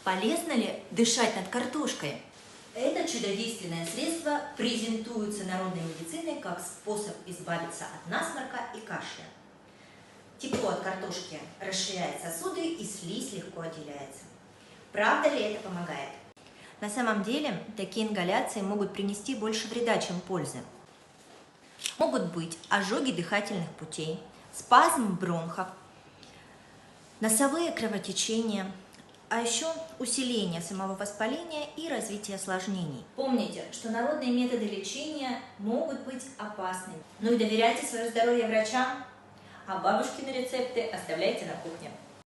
Полезно ли дышать над картошкой? Это чудодейственное средство презентуется народной медициной как способ избавиться от насморка и кашля. Тепло от картошки расширяет сосуды и слизь легко отделяется. Правда ли это помогает? На самом деле, такие ингаляции могут принести больше вреда, чем пользы. Могут быть ожоги дыхательных путей, спазм в бронхах, носовые кровотечения, а еще усиление самого воспаления и развитие осложнений. Помните, что народные методы лечения могут быть опасными. Ну и доверяйте свое здоровье врачам, а бабушкины рецепты оставляйте на кухне.